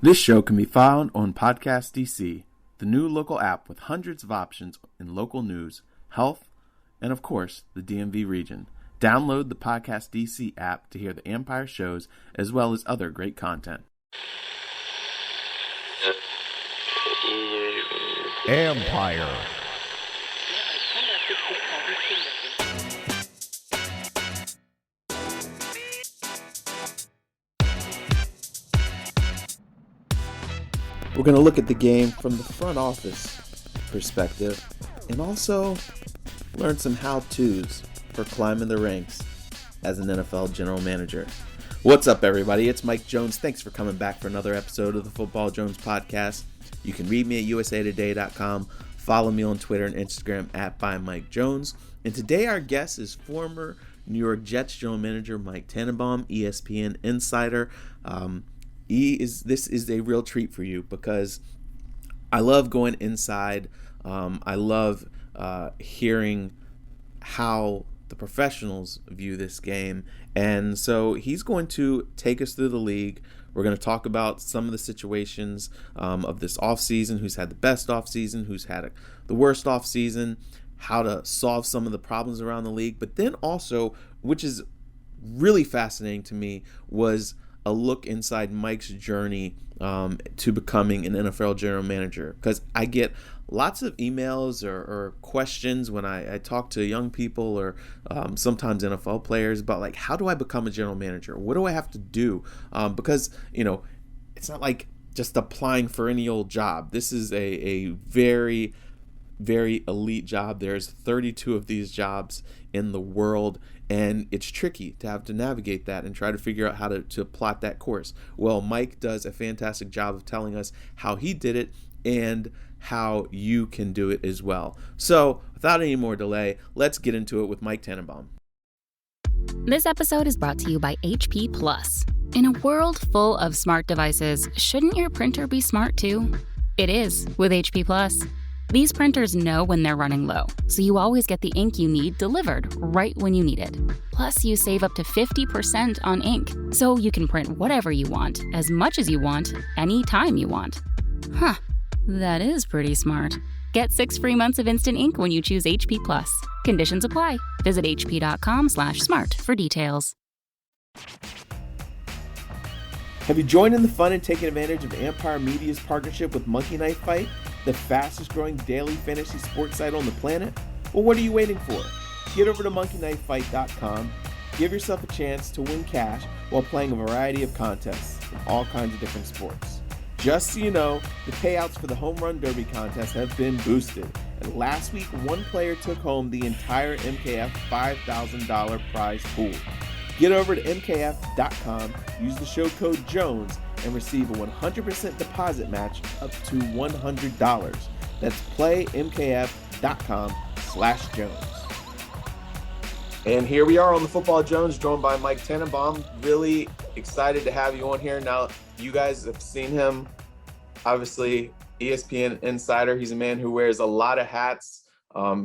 This show can be found on Podcast DC, the new local app with hundreds of options in local news, health, and of course, the DMV region. Download the Podcast DC app to hear the Empire shows as well as other great content. Empire. We're going to look at the game from the front office perspective and also learn some how-tos for climbing the ranks as an NFL general manager. What's up, everybody? It's Mike Jones. Thanks for coming back for another episode of the Football Jones podcast. You can read me at usatoday.com. Follow me on Twitter and Instagram at @ByMikeJones. And today our guest is former New York Jets general manager Mike Tannenbaum, ESPN insider. This is a real treat for you because I love going inside. I love hearing how the professionals view this game. And so he's going to take us through the league. We're going to talk about some of the situations of this offseason, who's had the best offseason, who's had the worst offseason, how to solve some of the problems around the league. But then also, which is really fascinating to me, was a look inside Mike's journey to becoming an NFL general manager. Because I get lots of emails or questions when I talk to young people or sometimes NFL players about, like, how do I become a general manager? What do I have to do? Because, you know, it's not like just applying for any old job. This is a very, very elite job. There's 32 of these jobs in the world, and it's tricky to have to navigate that and try to figure out how to plot that course. Well, Mike does a fantastic job of telling us how he did it and how you can do it as well. So, without any more delay, let's get into it with Mike Tannenbaum. This episode is brought to you by HP Plus. In a world full of smart devices, shouldn't your printer be smart too? It is with HP Plus. These printers know when they're running low, so you always get the ink you need delivered right when you need it. Plus, you save up to 50% on ink, so you can print whatever you want, as much as you want, anytime you want. Huh, that is pretty smart. Get 6 free months of instant ink when you choose HP Plus. Conditions apply. Visit hp.com/smart for details. Have you joined in the fun and taken advantage of Empire Media's partnership with Monkey Knife Fight, the fastest growing daily fantasy sports site on the planet? Well, what are you waiting for? Get over to monkeyknifefight.com, give yourself a chance to win cash while playing a variety of contests in all kinds of different sports. Just so you know, the payouts for the Home Run Derby contest have been boosted, and last week one player took home the entire MKF $5,000 prize pool. Get over to mkf.com, use the show code JONES, and receive a 100% deposit match up to $100. That's playmkf.com/Jones. And here we are on the Football Jones, joined by Mike Tannenbaum. Really excited to have you on here. Now, you guys have seen him, obviously, ESPN insider. He's a man who wears a lot of hats.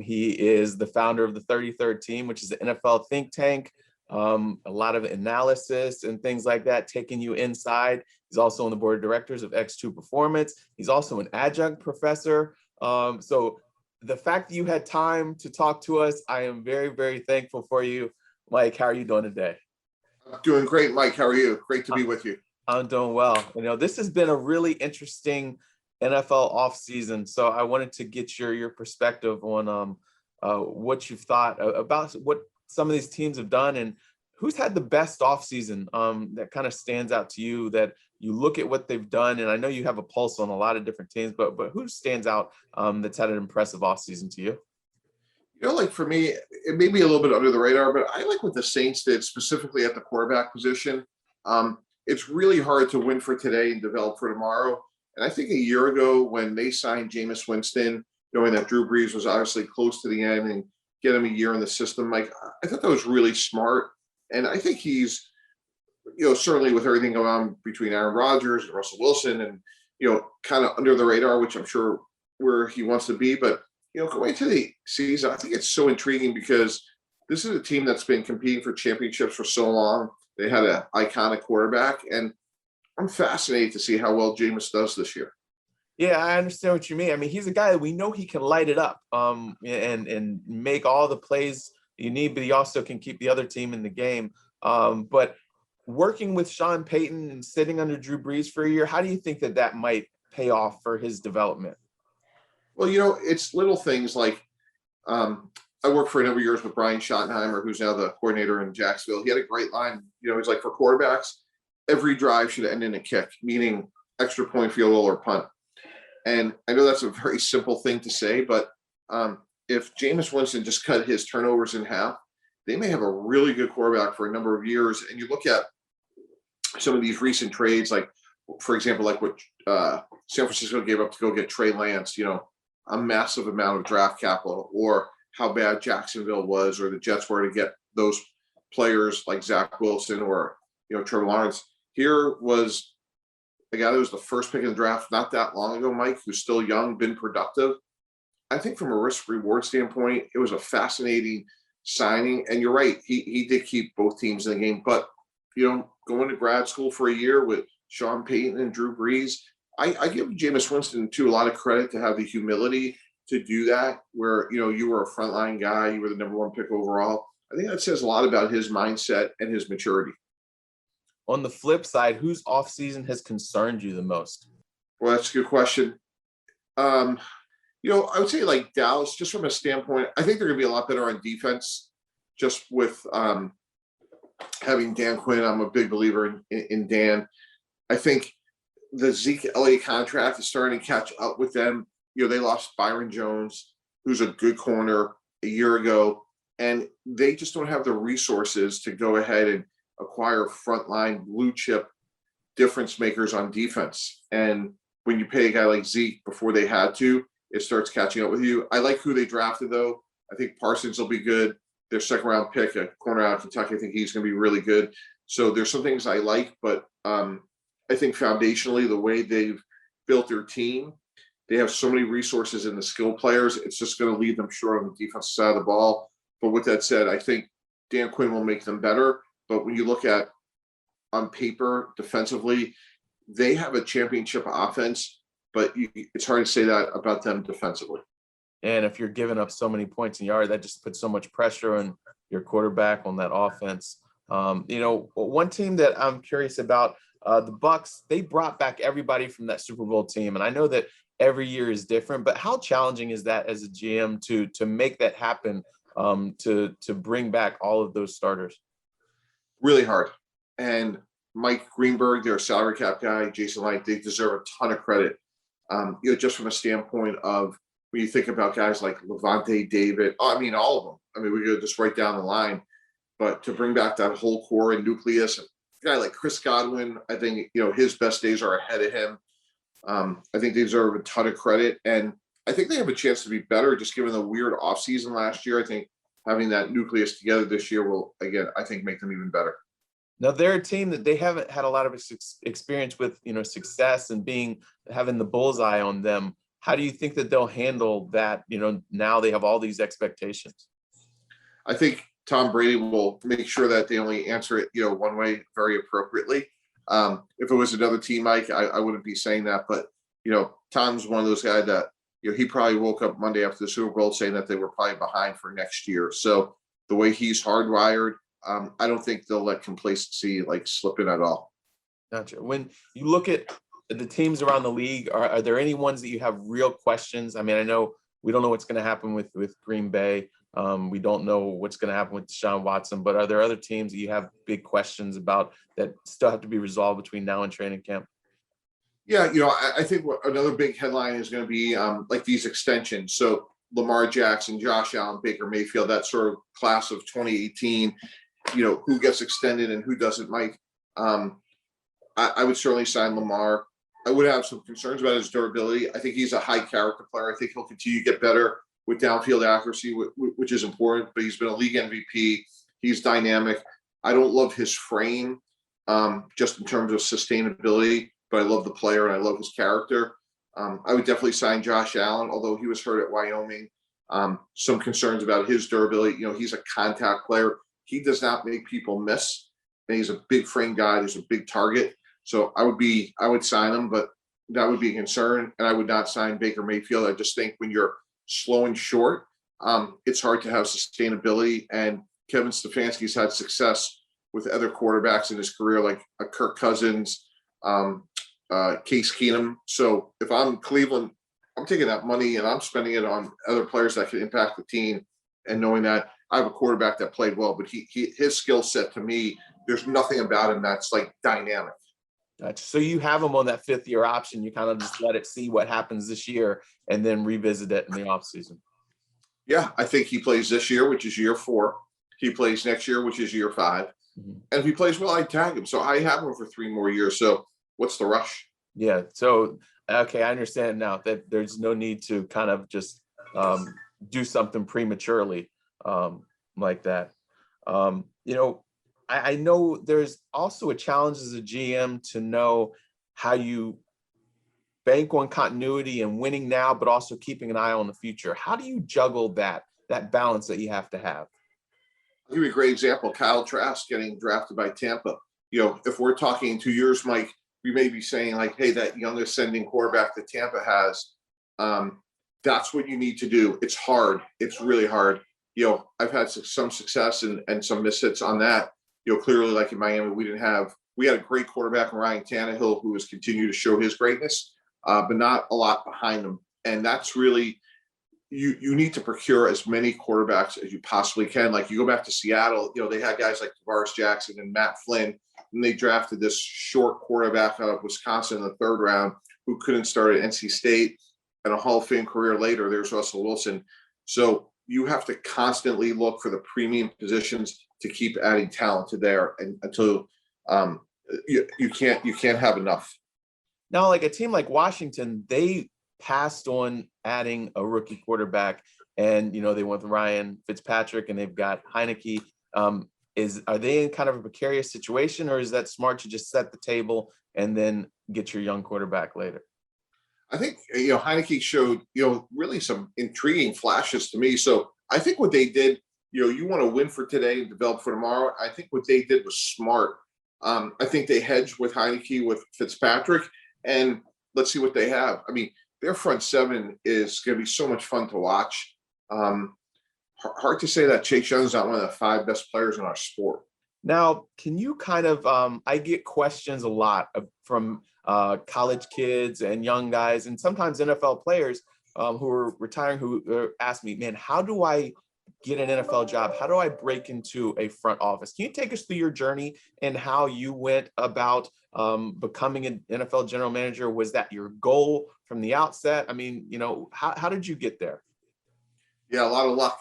He is the founder of the 33rd Team, which is the NFL think tank. A lot of analysis and things like that, taking you inside. He's also on the board of directors of X2 Performance. He's also an adjunct professor. So the fact that you had time to talk to us, I am very, very thankful for you. Mike, how are you doing today? I'm doing great, Mike. How are you? Great to be with you. I'm doing well. You know, this has been a really interesting NFL offseason. So I wanted to get your perspective on what you've thought about what some of these teams have done and who's had the best offseason that kind of stands out to you, that you look at what they've done. And I know you have a pulse on a lot of different teams, but who stands out that's had an impressive offseason to you? You know, like for me, it may be a little bit under the radar, but I like what the Saints did specifically at the quarterback position. It's really hard to win for today and develop for tomorrow. And I think a year ago when they signed Jameis Winston, knowing that Drew Brees was obviously close to the end and get him a year in the system, Mike, I thought that was really smart. And I think he's, you know, certainly with everything going on between Aaron Rodgers and Russell Wilson and, you know, kind of under the radar, which I'm sure where he wants to be. But, you know, going to the season, I think it's so intriguing because this is a team that's been competing for championships for so long. They had an iconic quarterback. And I'm fascinated to see how well Jameis does this year. Yeah, I understand what you mean. I mean, he's a guy that we know he can light it up, and make all the plays you need, but he also can keep the other team in the game. But working with Sean Payton and sitting under Drew Brees for a year, how do you think that might pay off for his development? Well, it's little things like I worked for a number of years with Brian Schottenheimer, who's now the coordinator in Jacksonville. He had a great line. He's like, for quarterbacks, every drive should end in a kick, meaning extra point, field goal, or punt. And I know that's a very simple thing to say, but if Jameis Winston just cut his turnovers in half, they may have a really good quarterback for a number of years. And you look at some of these recent trades, like, for example, like what San Francisco gave up to go get Trey Lance, a massive amount of draft capital, or how bad Jacksonville was, or the Jets were to get those players like Zach Wilson or, Trevor Lawrence. Here was a guy that was the first pick in the draft not that long ago, Mike, who's still young, been productive. I think from a risk reward standpoint, it was a fascinating signing. And you're right, he did keep both teams in the game. But, going to grad school for a year with Sean Payton and Drew Brees, I give Jameis Winston, too, a lot of credit to have the humility to do that, where, you were a frontline guy, you were the number one pick overall. I think that says a lot about his mindset and his maturity. On the flip side, whose offseason has concerned you the most? Well, that's a good question. I would say like Dallas, just from a standpoint, I think they're going to be a lot better on defense, just with having Dan Quinn. I'm a big believer in Dan. I think the Zeke Elliott contract is starting to catch up with them. They lost Byron Jones, who's a good corner, a year ago, and they just don't have the resources to go ahead and acquire frontline blue chip difference makers on defense. And when you pay a guy like Zeke before they had to, it starts catching up with you. I like who they drafted, though. I think Parsons will be good. Their second round pick, a corner out of Kentucky, I think he's going to be really good. So there's some things I like, but I think foundationally, the way they've built their team, they have so many resources in the skill players. It's just going to leave them short on the defensive side of the ball. But with that said, I think Dan Quinn will make them better. But when you look at on paper defensively, they have a championship offense, but it's hard to say that about them defensively. And if you're giving up so many points in yard, that just puts so much pressure on your quarterback, on that offense. One team that I'm curious about, the Bucs, they brought back everybody from that Super Bowl team. And I know that every year is different, but how challenging is that as a GM to make that happen, to bring back all of those starters? Really hard. And Mike Greenberg, their salary cap guy, Jason Light, they deserve a ton of credit. Just from a standpoint of when you think about guys like Levante David, all of them. We could just write down the line. But to bring back that whole core and nucleus, a guy like Chris Godwin, I think, his best days are ahead of him. I think they deserve a ton of credit. And I think they have a chance to be better, just given the weird offseason last year. I think having that nucleus together this year will, again, I think make them even better. Now, they're a team that they haven't had a lot of experience with, success and having the bullseye on them. How do you think that they'll handle that? Now they have all these expectations. I think Tom Brady will make sure that they only answer it, one way very appropriately. If it was another team, Mike, I wouldn't be saying that. But, Tom's one of those guys that, he probably woke up Monday after the Super Bowl saying that they were probably behind for next year. So the way he's hardwired, I don't think they'll let complacency slip in at all. Gotcha. When you look at the teams around the league, are there any ones that you have real questions? I know we don't know what's going to happen with Green Bay. We don't know what's going to happen with Deshaun Watson, but are there other teams that you have big questions about that still have to be resolved between now and training camp? Yeah, I think another big headline is going to be these extensions. So Lamar Jackson, Josh Allen, Baker Mayfield, that sort of class of 2018, who gets extended and who doesn't, Mike. I would certainly sign Lamar. I would have some concerns about his durability. I think he's a high character player. I think he'll continue to get better with downfield accuracy, which is important, but he's been a league MVP. He's dynamic. I don't love his frame just in terms of sustainability, but I love the player and I love his character. I would definitely sign Josh Allen, although he was hurt at Wyoming. Some concerns about his durability. He's a contact player. He does not make people miss. And he's a big frame guy. He's a big target. So I would sign him, but that would be a concern. And I would not sign Baker Mayfield. I just think when you're slow and short, it's hard to have sustainability. And Kevin Stefanski's had success with other quarterbacks in his career, like Kirk Cousins, Case Keenum. So if I'm Cleveland, I'm taking that money and I'm spending it on other players that can impact the team. And knowing that I have a quarterback that played well, but his skill set, to me, there's nothing about him that's like dynamic. Gotcha. So you have him on that 5th-year option. You kind of just let it see what happens this year and then revisit it in the offseason. Yeah, I think he plays this year, which is year 4. He plays next year, which is year 5. Mm-hmm. And if he plays well, I tag him. So I have him for 3 more years. So what's the rush? Yeah. So, okay, I understand now that there's no need to kind of just do something prematurely like that. I know there's also a challenge as a GM to know how you bank on continuity and winning now, but also keeping an eye on the future. How do you juggle that balance that you have to have? I'll give you a great example. Kyle Trask getting drafted by Tampa. If we're talking in 2 years, Mike, we may be saying like, hey, that young ascending quarterback that Tampa has, that's what you need to do. It's hard. It's really hard. I've had some success and some mishits on that. Clearly, like in Miami, we had a great quarterback in Ryan Tannehill who has continued to show his greatness, but not a lot behind him. And that's really, you need to procure as many quarterbacks as you possibly can. Like you go back to Seattle, they had guys like Tavares Jackson and Matt Flynn, and they drafted this short quarterback out of Wisconsin in the 3rd round who couldn't start at NC State, and a Hall of Fame career later, there's Russell Wilson. So you have to constantly look for the premium positions to keep adding talent to there, and until you can't have enough. Now, like a team like Washington, they passed on adding a rookie quarterback, and they went with Ryan Fitzpatrick, and they've got Heineke. Are they in kind of a precarious situation, or is that smart to just set the table and then get your young quarterback later? I think Heineke showed really some intriguing flashes to me. So I think what they did, you want to win for today and develop for tomorrow. I think what they did was smart. I think they hedged with Heineke, with Fitzpatrick, and let's see what they have. I mean, their front 7 is going to be so much fun to watch. Hard to say that Chase Young is not one of the 5 best players in our sport. Now, can you kind of, I get questions a lot from college kids and young guys, and sometimes NFL players who are retiring, who ask me, man, how do I get an NFL job? How do I break into a front office? Can you take us through your journey and how you went about becoming an NFL general manager? Was that your goal from the outset? I mean, how did you get there? Yeah, a lot of luck.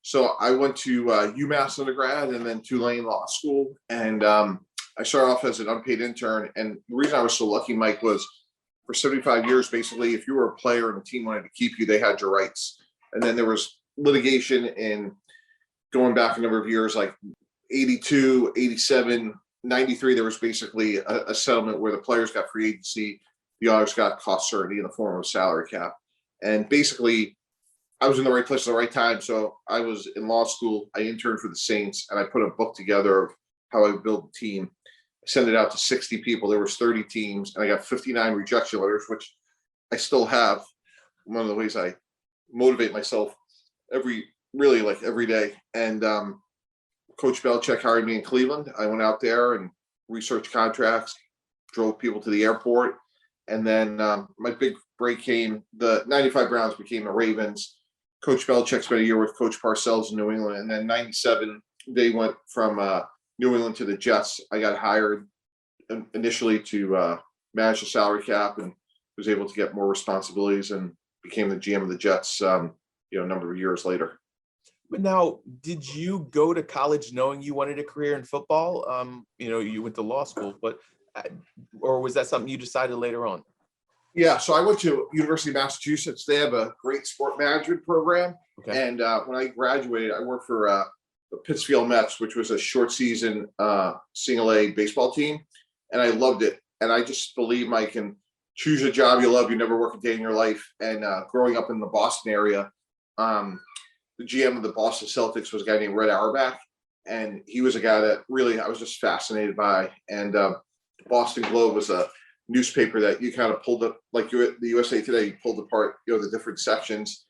So I went to UMass undergrad and then Tulane Law School. And I started off as an unpaid intern. And the reason I was so lucky, Mike, was for 75 years, basically, if you were a player and the team wanted to keep you, they had your rights. And then there was litigation in going back a number of years, like 82, 87, 93, there was basically a settlement where the players got free agency, the owners got cost certainty in the form of a salary cap. And basically, I was in the right place at the right time. So I was in law school. I interned for the Saints, and I put a book together of how I would build a team. I sent it out to 60 people. There was 30 teams, and I got 59 rejection letters, which I still have. One of the ways I motivate myself every day. And Coach Belichick hired me in Cleveland. I went out there and researched contracts, drove people to the airport. And then my big break came. The 95 Browns became the Ravens. Coach Belichick spent a year with Coach Parcells in New England. And then 97, they went from New England to the Jets. I got hired initially to manage the salary cap and was able to get more responsibilities and became the GM of the Jets, a number of years later. But now, did you go to college knowing you wanted a career in football? You went to law school, or was that something you decided later on? Yeah, so I went to University of Massachusetts. They have a great sport management program. Okay. And when I graduated, I worked for the Pittsfield Mets, which was a short season single A baseball team. And I loved it. And I just believe, Mike, can choose a job you love. You never work a day in your life. And growing up in the Boston area, the GM of the Boston Celtics was a guy named Red Auerbach. And he was a guy that really I was just fascinated by. And Boston Globe was a newspaper that you kind of pulled up, like the USA Today, you pulled apart, the different sections.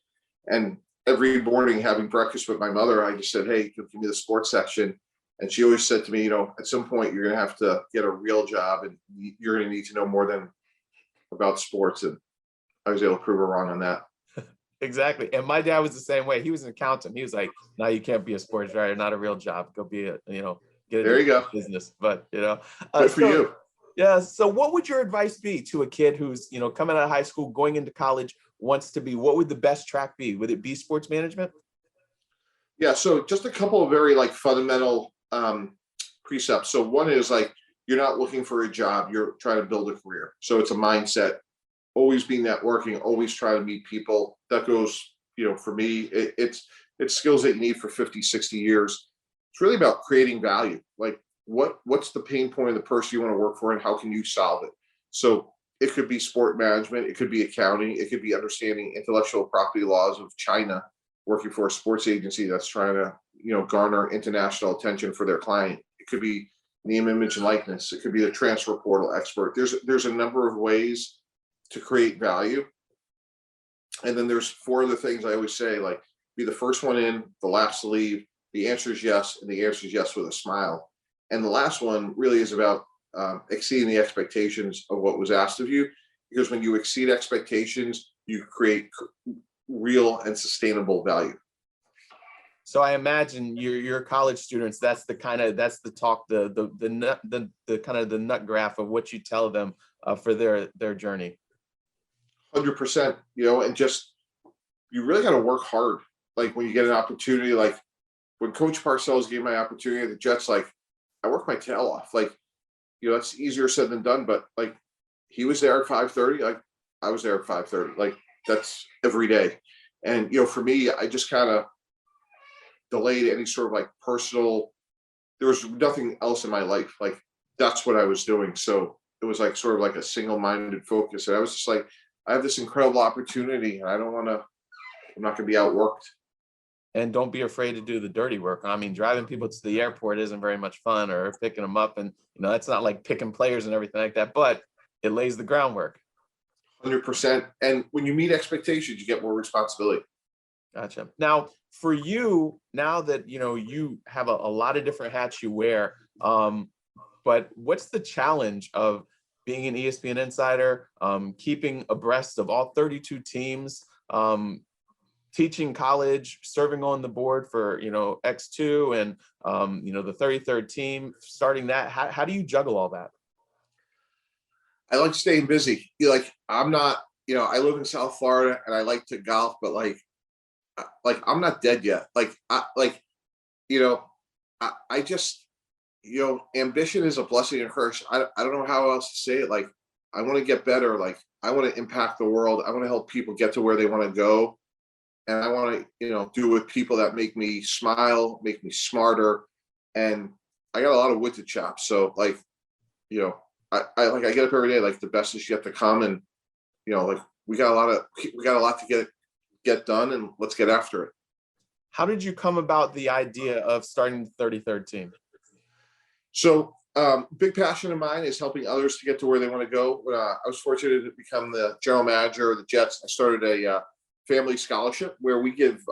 And every morning having breakfast with my mother, I just said, hey, give me the sports section. And she always said to me, at some point you're going to have to get a real job and you're going to need to know more than about sports. And I was able to prove her wrong on that. Exactly. And my dad was the same way. He was an accountant. He was like, no, you can't be a sports writer, not a real job. Go be get there you go. Business. But, good for you. Yeah. So what would your advice be to a kid who's, coming out of high school, going into college, wants to be, what would the best track be? Would it be sports management? Yeah. So just a couple of very fundamental precepts. So one is you're not looking for a job, you're trying to build a career. So it's a mindset, always be networking, always try to meet people. That goes, for me, it's skills that you need for 50, 60 years. It's really about creating value. What's the pain point of the person you want to work for and how can you solve it? So it could be sport management, it could be accounting, it could be understanding intellectual property laws of China, working for a sports agency that's trying to, garner international attention for their client. It could be name, image, and likeness. It could be a transfer portal expert. There's a number of ways to create value. And then there's 4 other things I always say, be the first one in, the last to leave. The answer is yes, and the answer is yes with a smile. And the last one really is about exceeding the expectations of what was asked of you, because when you exceed expectations, you create real and sustainable value. So I imagine your college students, that's the talk, the kind of the nut graph of what you tell them for their journey. 100%, and just, you really got to work hard. When you get an opportunity, when Coach Parcells gave my opportunity at the Jets, I worked my tail off. That's easier said than done, but he was there at 5:30. I was there at 5:30. That's every day. And, for me, I just kind of delayed any sort of personal, there was nothing else in my life. That's what I was doing. So it was sort of a single-minded focus. And I was just I have this incredible opportunity and I'm not going to be outworked. And don't be afraid to do the dirty work. I mean, driving people to the airport isn't very much fun, or picking them up. And, that's not like picking players and everything like that, but it lays the groundwork. 100%. And when you meet expectations, you get more responsibility. Gotcha. Now, for you, now that, you have a lot of different hats you wear, but what's the challenge of being an ESPN insider, keeping abreast of all 32 teams, teaching college, serving on the board for, X2 and, the 33rd team, starting that? How do you juggle all that? I like staying busy. I'm not, I live in South Florida and I like to golf, but I'm not dead yet. I just, ambition is a blessing and a curse. I don't know how else to say it. I want to get better. I want to impact the world. I want to help people get to where they want to go. And I want to, do it with people that make me smile, make me smarter. And I got a lot of wood to chop. So I get up every day, the best is yet to come. And, we got a lot to get done, and let's get after it. How did you come about the idea of starting the 33rd team? So big passion of mine is helping others to get to where they want to go. When I was fortunate to become the general manager of the Jets, I started a family scholarship where we give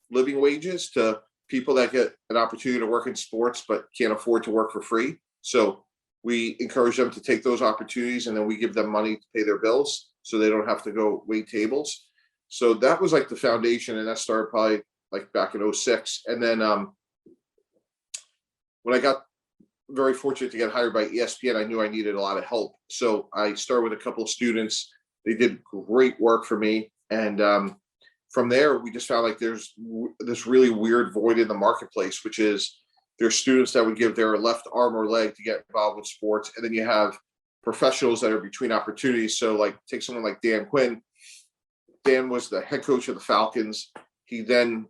living wages to people that get an opportunity to work in sports but can't afford to work for free. So we encourage them to take those opportunities, and then we give them money to pay their bills so they don't have to go wait tables. So that was the foundation, and that started probably back in 2006. And then when I got very fortunate to get hired by ESPN, I knew I needed a lot of help. So I started with a couple of students. They did great work for me. And from there, we just found there's this really weird void in the marketplace, which is there's students that would give their left arm or leg to get involved with sports. And then you have professionals that are between opportunities. So take someone like Dan Quinn. Dan was the head coach of the Falcons. He then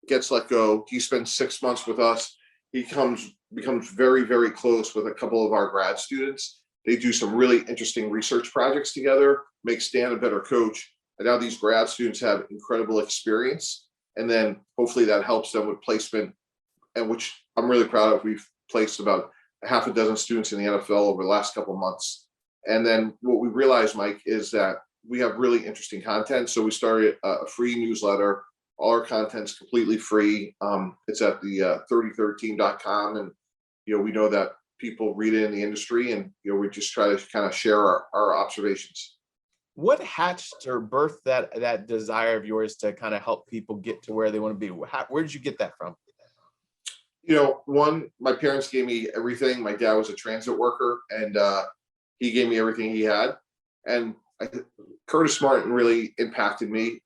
gets let go. He spends 6 months with us. He becomes very, very close with a couple of our grad students. They do some really interesting research projects together, makes Dan a better coach. And now these grad students have incredible experience. And then hopefully that helps them with placement, and which I'm really proud of. We've placed about a half a dozen students in the NFL over the last couple of months. And then what we realized, Mike, is that we have really interesting content. So we started a free newsletter. All our content's completely free. It's at the 3013.com. And, we know that people read it in the industry, and, we just try to kind of share our observations. What hatched or birthed that desire of yours to kind of help people get to where they want to be? Where did you get that from? One, my parents gave me everything. My dad was a transit worker, and he gave me everything he had. And Curtis Martin really impacted me.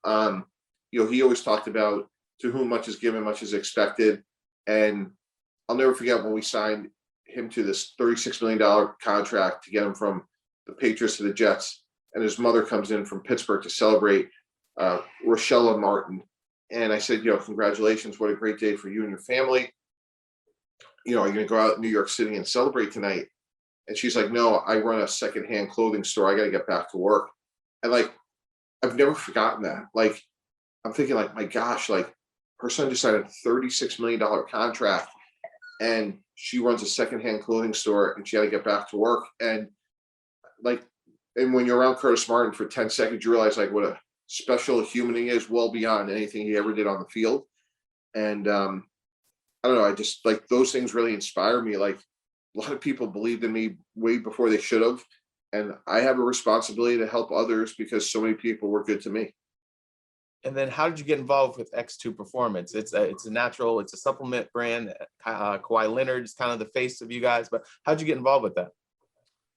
He always talked about, to whom much is given, much is expected. And I'll never forget when we signed him to this $36 million contract to get him from the Patriots to the Jets. And his mother comes in from Pittsburgh to celebrate, Rochelle Martin. And I said, congratulations. What a great day for you and your family. Are you going to go out in New York City and celebrate tonight? And she's like, no, I run a secondhand clothing store. I got to get back to work. And I've never forgotten that. I'm thinking my gosh, her son just signed a $36 million contract, and she runs a secondhand clothing store, and she had to get back to work. And when you're around Curtis Martin for 10 seconds, you realize what a special human he is, well beyond anything he ever did on the field. And I don't know, I just those things really inspire me. A lot of people believed in me way before they should have. And I have a responsibility to help others because so many people were good to me. And then how did you get involved with X2 Performance? It's a supplement brand. Kawhi Leonard's kind of the face of you guys, but how'd you get involved with that?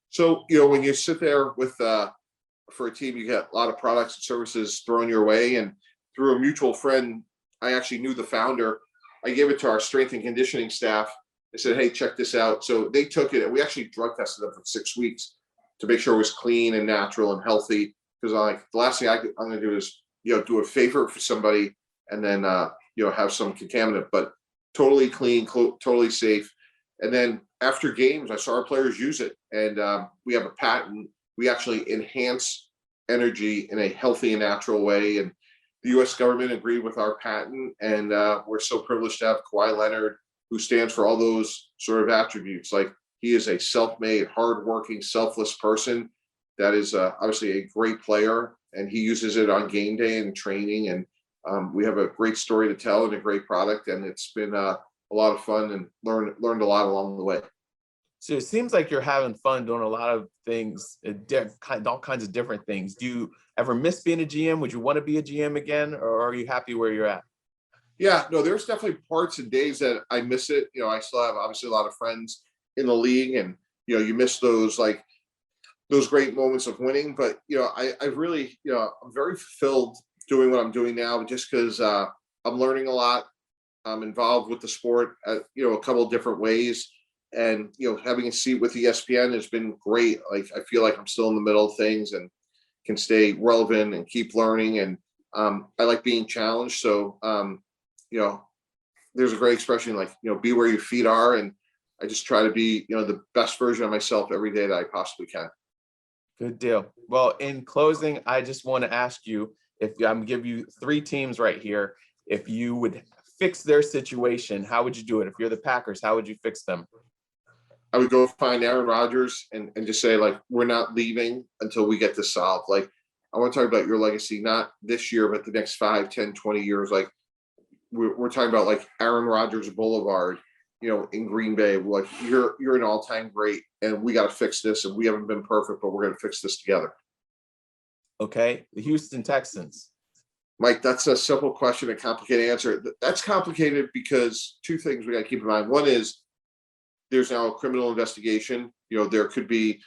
So, when you sit there with, for a team, you get a lot of products and services thrown your way. And through a mutual friend, I actually knew the founder. I gave it to our strength and conditioning staff. I said, hey, check this out. So they took it, and we actually drug tested them for 6 weeks to make sure it was clean and natural and healthy. Because the last thing I'm going to do is, do a favor for somebody and then, have some contaminant, but totally clean, totally safe. And then after games, I saw our players use it. And we have a patent. We actually enhance energy in a healthy and natural way. And the U.S. government agreed with our patent. And we're so privileged to have Kawhi Leonard, who stands for all those sort of attributes. He is a self-made, hardworking, selfless person that is obviously a great player. And he uses it on game day and training. And we have a great story to tell and a great product. And it's been a lot of fun, and learned a lot along the way. So it seems like you're having fun doing a lot of things, all kinds of different things. Do you ever miss being a GM? Would you want to be a GM again, or are you happy where you're at? Yeah, no, there's definitely parts and days that I miss it. I still have obviously a lot of friends in the league, and you miss those those great moments of winning. But I really I'm very fulfilled doing what I'm doing now, just because I'm learning a lot. I'm involved with the sport a couple of different ways, and having a seat with ESPN has been great. I feel like I'm still in the middle of things and can stay relevant and keep learning. And I like being challenged. So there's a great expression be where your feet are, and I just try to be the best version of myself every day that I possibly can. Good deal. Well, in closing, I just want to ask you, if I'm going to give you 3 teams right here, if you would fix their situation, how would you do it? If you're the Packers, how would you fix them? I would go find Aaron Rodgers and just say, we're not leaving until we get this solved. I want to talk about your legacy, not this year, but the next 5, 10, 20 years. We're talking about Aaron Rodgers Boulevard, in Green Bay. You're an all-time great, and we got to fix this. And we haven't been perfect, but we're going to fix this together. Okay. The Houston Texans. Mike, that's a simple question, a complicated answer. That's complicated because 2 things we got to keep in mind. One is there's now a criminal investigation. There could be,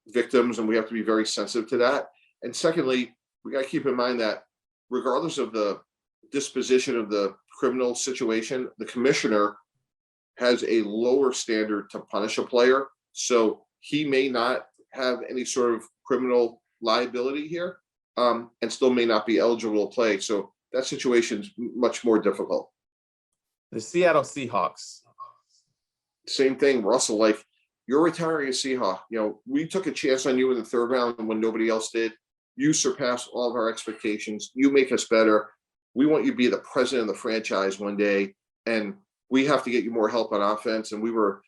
victims, and we have to be very sensitive to that. And secondly, we got to keep in mind that regardless of the disposition of the criminal situation, the commissioner has a lower standard to punish a player. So he may not have any sort of criminal liability here. And still may not be eligible to play. So that situation's much more difficult. The Seattle Seahawks. Same thing, Russell. You're retiring a Seahawk. We took a chance on you in the 3rd round when nobody else did. You surpassed all of our expectations. You make us better. We want you to be the president of the franchise one day, and we have to get you more help on offense. And we were,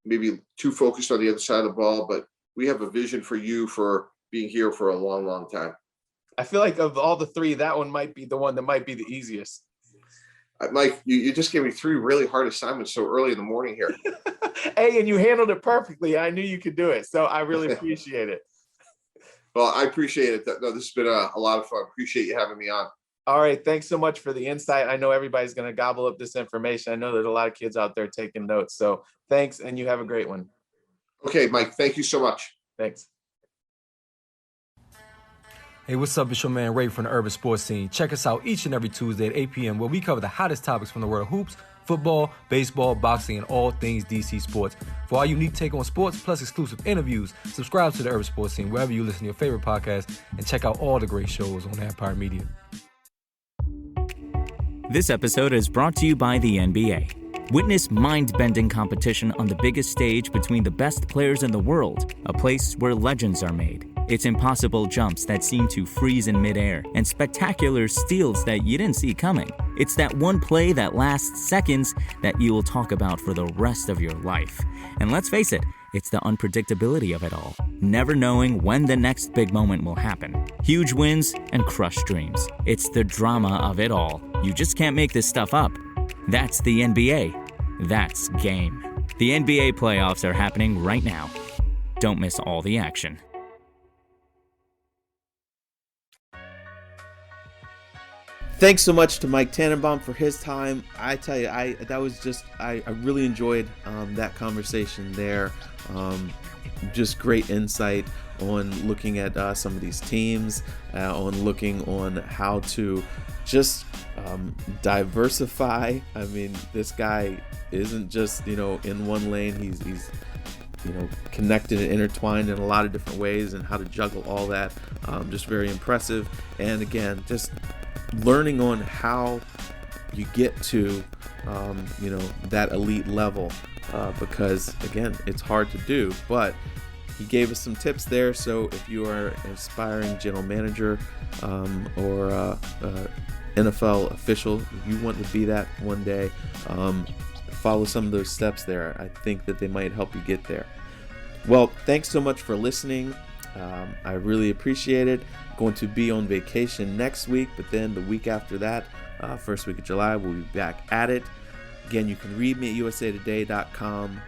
maybe too focused on the other side of the ball, but we have a vision for you for being here for a long, long time. I feel like of all the three, that one might be the one that might be the easiest. Mike, you just gave me 3 really hard assignments so early in the morning here. Hey, and you handled it perfectly. I knew you could do it. So I really appreciate it. Well, I appreciate it. No, this has been a lot of fun. Appreciate you having me on. All right. Thanks so much for the insight. I know everybody's going to gobble up this information. I know there's a lot of kids out there taking notes. So thanks, and you have a great one. Okay, Mike, thank you so much. Thanks. Hey, what's up? It's your man Ray from the Urban Sports Scene. Check us out each and every Tuesday at 8 p.m. where we cover the hottest topics from the world of hoops, football, baseball, boxing, and all things DC sports. For our unique take on sports plus exclusive interviews, subscribe to the Urban Sports Scene wherever you listen to your favorite podcast and check out all the great shows on Empire Media. This episode is brought to you by the NBA. Witness mind-bending competition on the biggest stage between the best players in the world, a place where legends are made. It's impossible jumps that seem to freeze in midair, and spectacular steals that you didn't see coming. It's that one play that lasts seconds that you will talk about for the rest of your life. And let's face it, it's the unpredictability of it all, never knowing when the next big moment will happen. Huge wins and crushed dreams. It's the drama of it all. You just can't make this stuff up. That's the NBA. That's game. The NBA playoffs are happening right now. Don't miss all the action. Thanks so much to Mike Tannenbaum for his time. I tell you, I really enjoyed that conversation there. Just great insight on looking at some of these teams, on looking on how to just diversify. I mean, this guy isn't just, in one lane. He's connected and intertwined in a lot of different ways, and how to juggle all that. Just very impressive. And again, just learning on how you get to that elite level, because again, it's hard to do, but he gave us some tips there. So if you are an aspiring general manager or NFL official, if you want to be that one day, follow some of those steps there. I think that they might help you get there. Well, thanks so much for listening. I really appreciate it. Going to be on vacation next week, but then the week after that, first week of July, we'll be back at it. Again, you can read me at usatoday.com.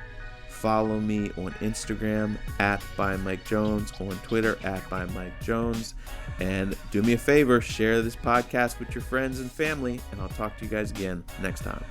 Follow me on Instagram @ByMikeJones, on Twitter @ByMikeJones. And do me a favor, share this podcast with your friends and family, and I'll talk to you guys again next time.